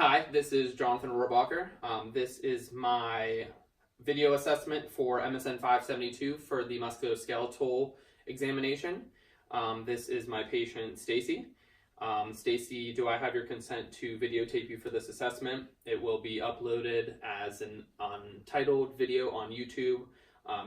Hi, this is Jonathan Rohrbacher. This is my video assessment for MSN 572 for the musculoskeletal examination. This is my patient, Stacy. Stacy, do I have your consent to videotape you for this assessment? It will be uploaded as an untitled video on YouTube,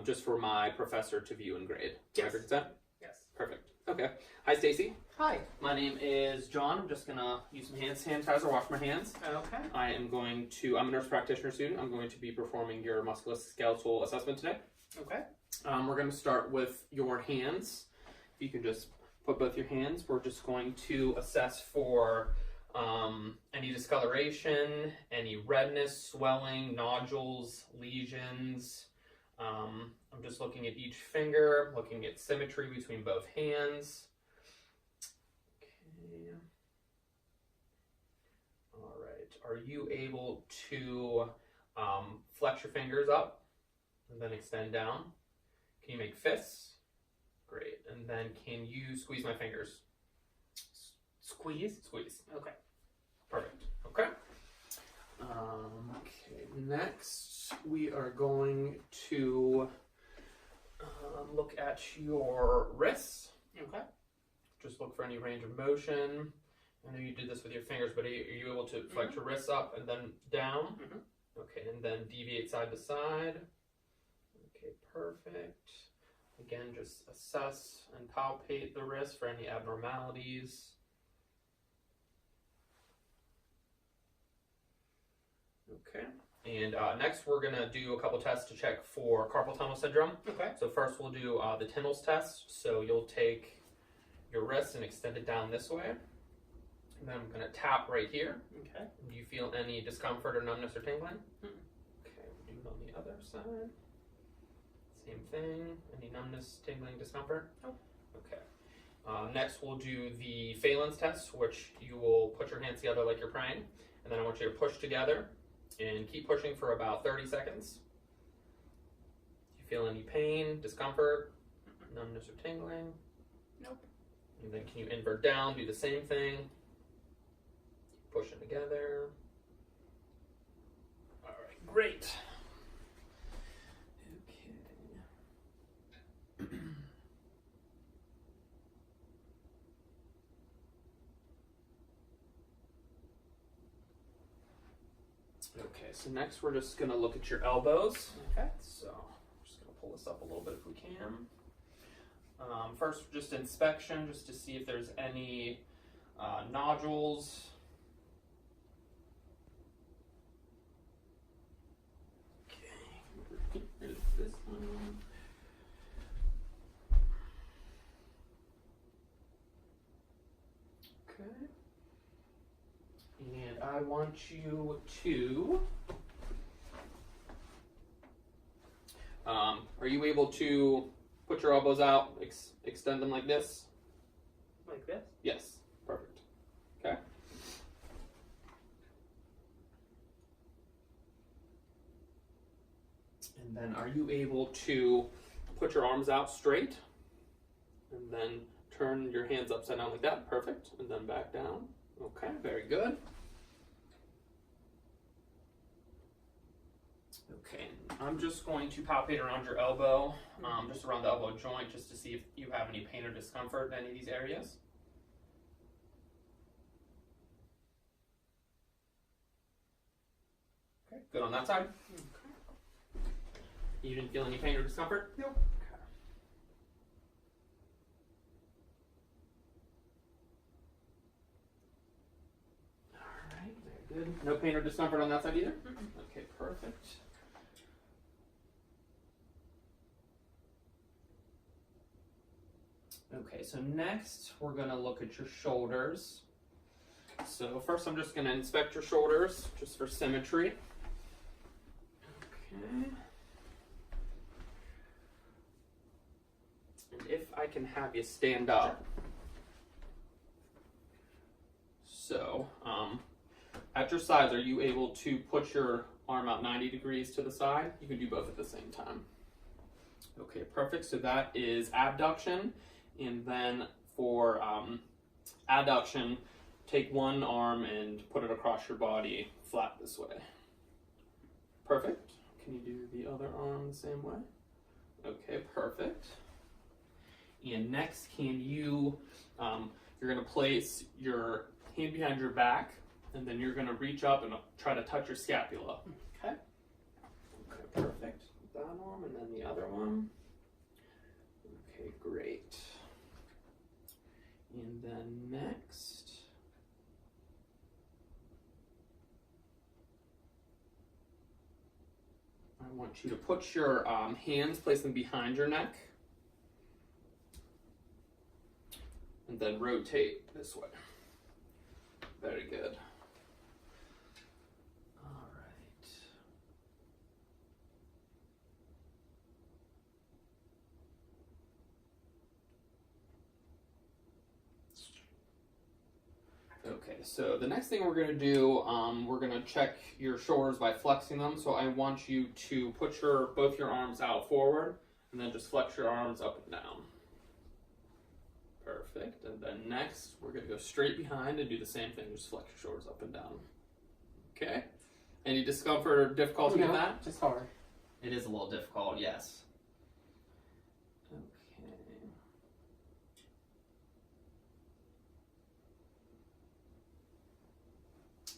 just for my professor to view and grade. Do I have your consent? Yes. Perfect. Okay. Hi, Stacy. Hi. My name is John. I'm just gonna use some hand sanitizer, wash my hands. Okay. I'm a nurse practitioner student. I'm going to be performing your musculoskeletal assessment today. Okay. We're going to start with your hands. If you can just put both your hands, we're just going to assess for any discoloration, any redness, swelling, nodules, lesions. I'm just looking at each finger, looking at symmetry between both hands. Okay. All right. Are you able to flex your fingers up and then extend down? Can you make fists? Great. And then can you squeeze my fingers? Squeeze? Squeeze. Okay. Perfect. Okay. Okay. Next, we are going to look at your wrists. Okay. Just look for any range of motion. I know you did this with your fingers, but are you able to flex your wrists up and then down? Okay, and then deviate side to side. Okay, perfect. Again, just assess and palpate the wrist for any abnormalities. Okay. And next, we're going to do a couple tests to check for carpal tunnel syndrome. Okay. So first, we'll do the Tyndall's test. So you'll take your wrist and extend it down this way. And then I'm going to tap right here. Okay. Do you feel any discomfort or numbness or tingling? Okay, we'll do it on the other side. Same thing. Any numbness, tingling, discomfort? Nope. Okay. Next, we'll do the Phelan's test, which you will put your hands together like you're praying. And then I want you to push together and keep pushing for about 30 seconds. Do you feel any pain, discomfort, numbness or tingling? Nope. And then can you invert down, do the same thing. Pushing together. All right, great. Okay. Okay, so next we're just gonna look at your elbows. Okay. So I'm just gonna pull this up a little bit if we can. First, just inspection, just to see if there's any nodules. Okay, here's this one. Okay. And I want you to, are you able to put your elbows out, extend them like this? Like this? Yes, perfect. Okay. And then are you able to put your arms out straight? And then turn your hands upside down like that, perfect. And then back down. Okay, very good. Okay, I'm just going to palpate around your elbow, just around the elbow joint, just to see if you have any pain or discomfort in any of these areas. Okay, good on that side. Okay. You didn't feel any pain or discomfort? Nope. Okay. All right, very good. No pain or discomfort on that side either? Okay, perfect. Okay, so next we're going to look at your shoulders. So first I'm just going to inspect your shoulders just for symmetry. Okay. And if I can have you stand up. So, at your sides, are you able to put your arm out 90 degrees to the side? You can do both at the same time. Okay, perfect. So that is abduction. And then for adduction, take one arm and put it across your body flat this way. Perfect. Can you do the other arm the same way? Okay, perfect. And next, can you, you're going to place your hand behind your back, and then you're going to reach up and try to touch your scapula. Okay? Okay, perfect. That arm and then the other one. Okay, great. And then next, I want you to put your hands, place them behind your neck, and then rotate this way. Very good. All right. Okay, so the next thing we're going to do, we're going to check your shoulders by flexing them. So I want you to put both your arms out forward, and then just flex your arms up and down. Perfect. And then next, we're going to go straight behind and do the same thing. Just flex your shoulders up and down. Okay. Any discomfort or difficulty with that? Just hard. It is a little difficult, yes. Okay.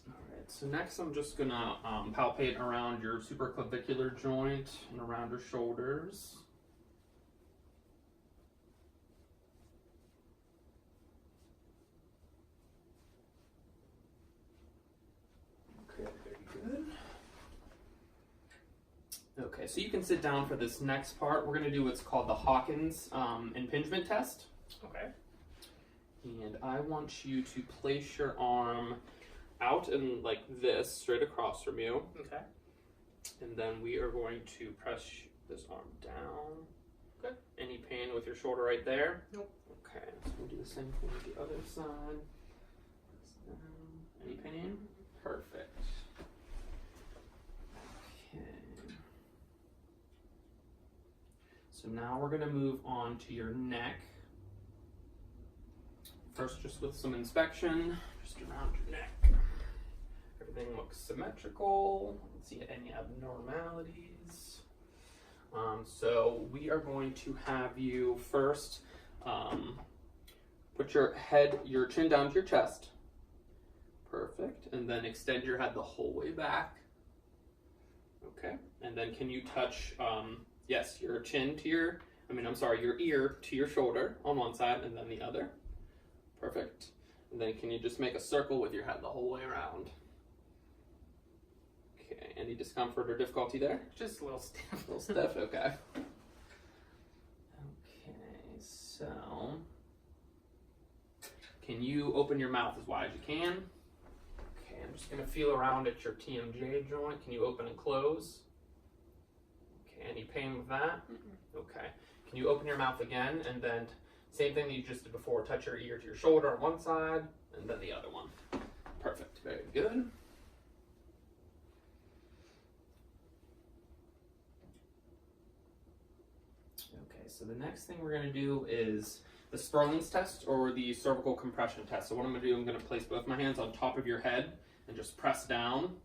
All right. So next, I'm just gonna palpate around your supraclavicular joint and around your shoulders. Okay, so you can sit down for this next part. We're going to do what's called the Hawkins impingement test. Okay. And I want you to place your arm out and like this, straight across from you. Okay. And then we are going to press this arm down. Okay. Any pain with your shoulder right there? Nope. Okay, so we'll do the same thing with the other side. Press down. Any pain? Perfect. So now we're going to move on to your neck. First, just with some inspection, just around your neck. Everything looks symmetrical. I don't see any abnormalities. So we are going to have you first put your chin down to your chest. Perfect. And then extend your head the whole way back. Okay. And then can you touch yes, your chin to your ear to your shoulder on one side and then the other. Perfect. And then can you just make a circle with your head the whole way around? Okay, any discomfort or difficulty there? Just a little stiff. A little stiff, okay. Okay, so can you open your mouth as wide as you can? Okay, I'm just gonna feel around at your TMJ joint. Can you open and close? Any pain with that? Mm-mm. Okay. Can you open your mouth again and then same thing that you just did before, touch your ear to your shoulder on one side and then the other one. Perfect. Very good. Okay, so the next thing we're going to do is the Sperling's test or the cervical compression test. So what I'm going to do, I'm going to place both my hands on top of your head and just press down.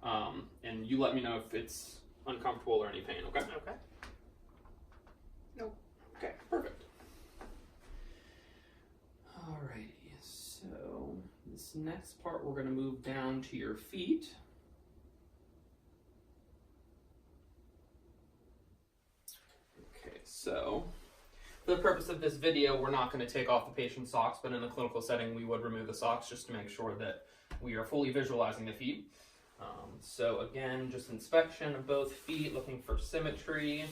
And you let me know if it's uncomfortable or any pain, okay? Okay. Nope. Okay, perfect. Alrighty, so this next part we're going to move down to your feet. Okay, so for the purpose of this video, we're not going to take off the patient's socks, but in a clinical setting, we would remove the socks just to make sure that we are fully visualizing the feet. So again, just inspection of both feet, looking for symmetry.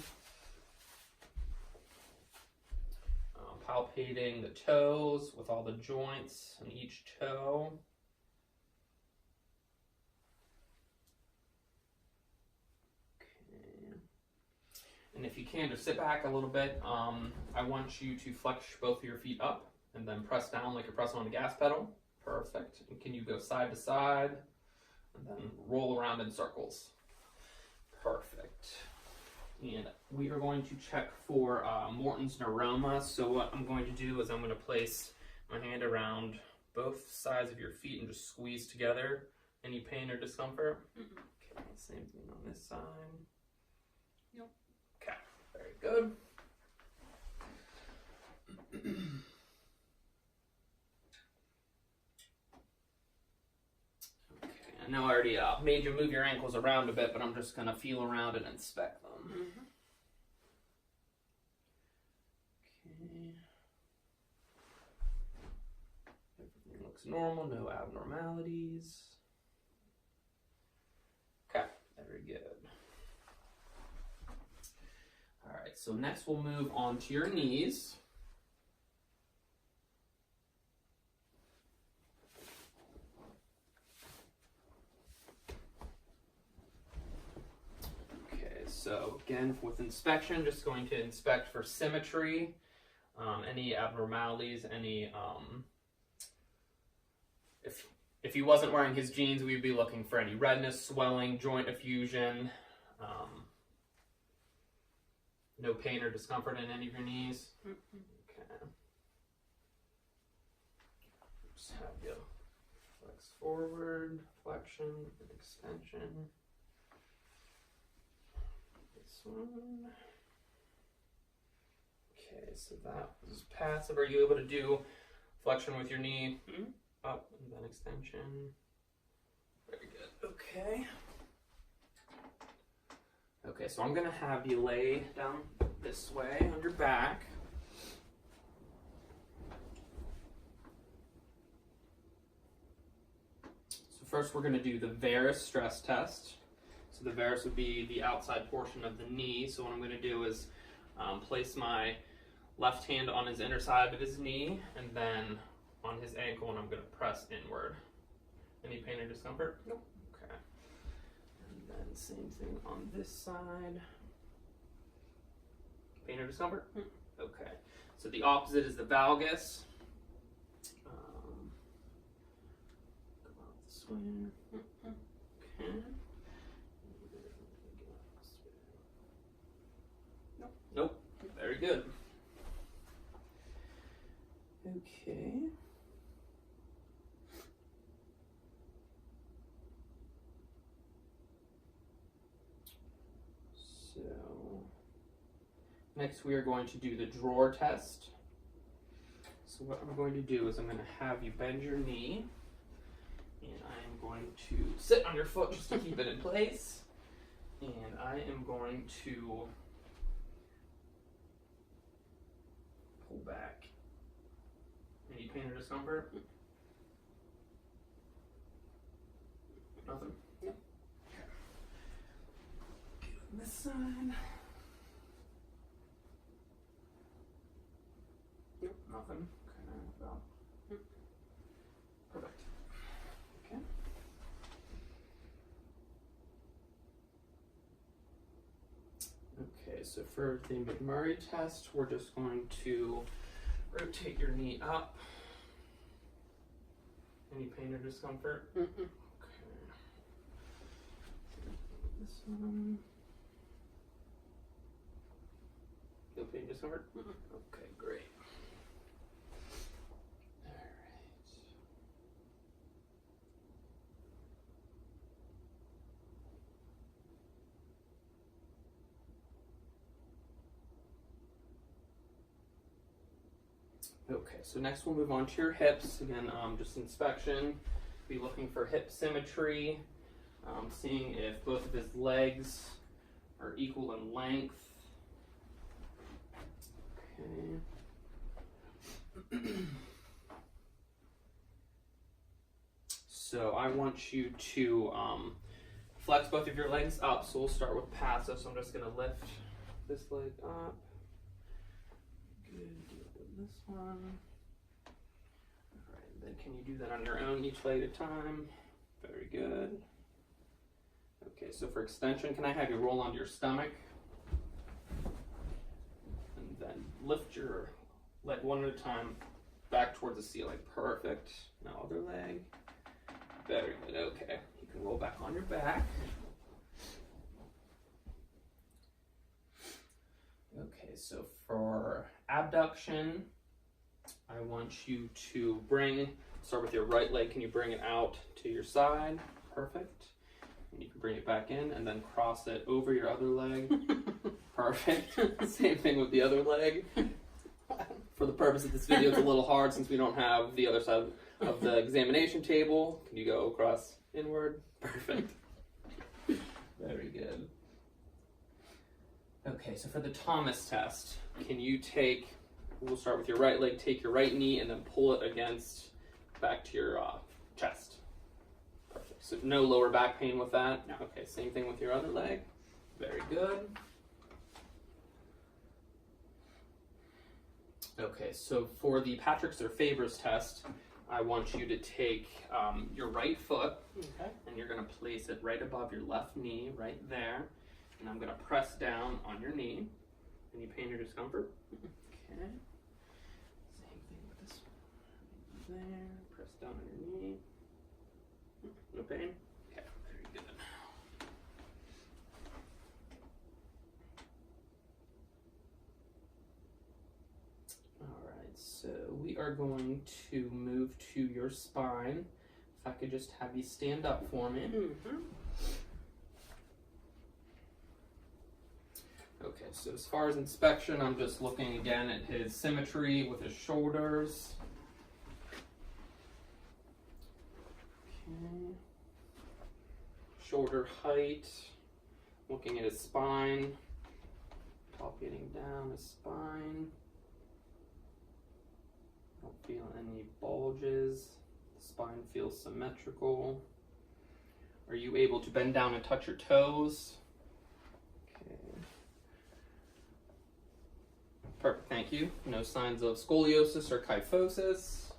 Palpating the toes with all the joints on each toe. Okay. And if you can, just sit back a little bit. I want you to flex both of your feet up and then press down like you're pressing on the gas pedal. Perfect. And can you go side to side? And then roll around in circles. Perfect. And we are going to check for Morton's neuroma. So what I'm going to do is I'm going to place my hand around both sides of your feet and just squeeze together. Any pain or discomfort? Mm-mm. Okay, same thing on this side. Nope. Okay, very good. Okay, I know I already made you move your ankles around a bit, but I'm just gonna feel around and inspect them. Mm-hmm. Okay. Everything looks normal, no abnormalities. Okay, very good. All right, so next we'll move on to your knees. Okay, so again, with inspection, just going to inspect for symmetry, any abnormalities, any, if he wasn't wearing his jeans, we'd be looking for any redness, swelling, joint effusion, no pain or discomfort in any of your knees. Mm-mm. Okay. Just have you flex forward, flexion, and extension. This one. Okay, so that was passive. Are you able to do flexion with your knee Mm-hmm. up and then extension? Very good. Okay. Okay, so I'm gonna have you lay down this way on your back. So first we're gonna do the varus stress test. So the varus would be the outside portion of the knee. So what I'm gonna do is place my left hand on his inner side of his knee and then on his ankle, and I'm gonna press inward. Any pain or discomfort? Nope. Okay. And then same thing on this side. Pain or discomfort? Okay. So the opposite is the valgus. Go out this way. Okay. Nope. Nope. Very good. Okay. So next we are going to do the drawer test. So what I'm going to do is I'm going to have you bend your knee, and I am going to sit on your foot just to keep it in place, and I am going to pull back. Any pain or discomfort? Nothing? Nope. Okay. On this side. Nope, nothing. Okay, well. Perfect. Okay. Okay, so for the McMurray test, we're just going to rotate your knee up. Any pain or discomfort? Mm-mm. Okay. This one. No pain, discomfort? Mm-mm. Okay, great. Alright. Okay, so next we'll move on to your hips. Again, just inspection. Be looking for hip symmetry. Seeing if both of his legs are equal in length. Okay. So I want you to flex both of your legs up. So we'll start with passive. So I'm just going to lift this leg up. Good. Do it with this one. All right. Then can you do that on your own, each leg at a time? Very good. Okay. So for extension, can I have you roll onto your stomach? And then lift your leg one at a time back towards the ceiling. Perfect. Now other leg. Very good. Okay. You can roll back on your back. Okay, so for abduction, I want you to bring Start with your right leg. Can you bring it out to your side? Perfect. And you can bring it back in and then cross it over your other leg. Perfect. Same thing with the other leg. For the purpose of this video, it's a little hard since we don't have the other side of the examination table. Can you go across inward? Perfect. Very good. Okay, so for the Thomas test, can you take, we'll start with your right leg, take your right knee and then pull it against, back to your chest. Perfect. So no lower back pain with that? No. Okay, same thing with your other leg. Very good. Okay, so for the Patrick's or Faber's test, I want you to take your right foot, Okay. and you're going to place it right above your left knee, right there. And I'm going to press down on your knee. Any pain or discomfort? Okay. Same thing with this one. Right there. Press down on your knee. No pain? Okay, very good. Alright, so we are going to move to your spine. If I could just have you stand up for me. Mm-hmm. Okay, so as far as inspection, I'm just looking again at his symmetry with his shoulders. Okay. Shoulder height. Looking at his spine. Palpating down his spine. Don't feel any bulges. The spine feels symmetrical. Are you able to bend down and touch your toes? Perfect, thank you. No signs of scoliosis or kyphosis.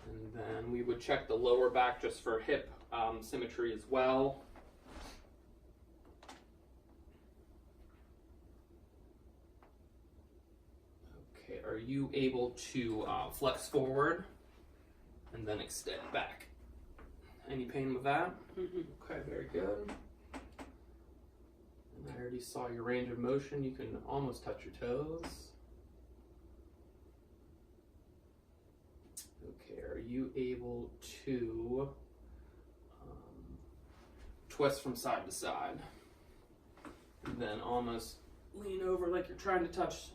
And then we would check the lower back just for hip symmetry as well. Okay, are you able to flex forward and then extend back? Any pain with that? Mm-hmm. Okay, very good. I already saw your range of motion. You can almost touch your toes. Okay, are you able to twist from side to side? And then almost lean over like you're trying to touch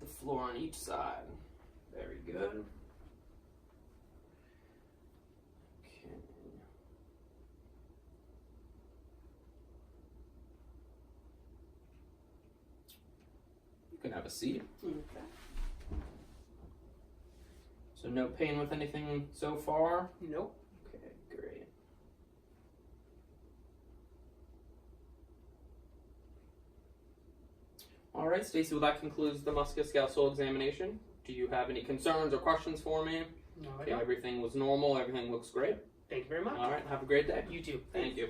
the floor on each side. Very good. You can have a seat. Okay. So no pain with anything so far? Nope. Okay, great. All right, Stacy, well that concludes the musculoskeletal examination. Do you have any concerns or questions for me? No, I Okay, don't. everything was normal, everything looks great. Thank you very much. All right, have a great day. You too. Thank you.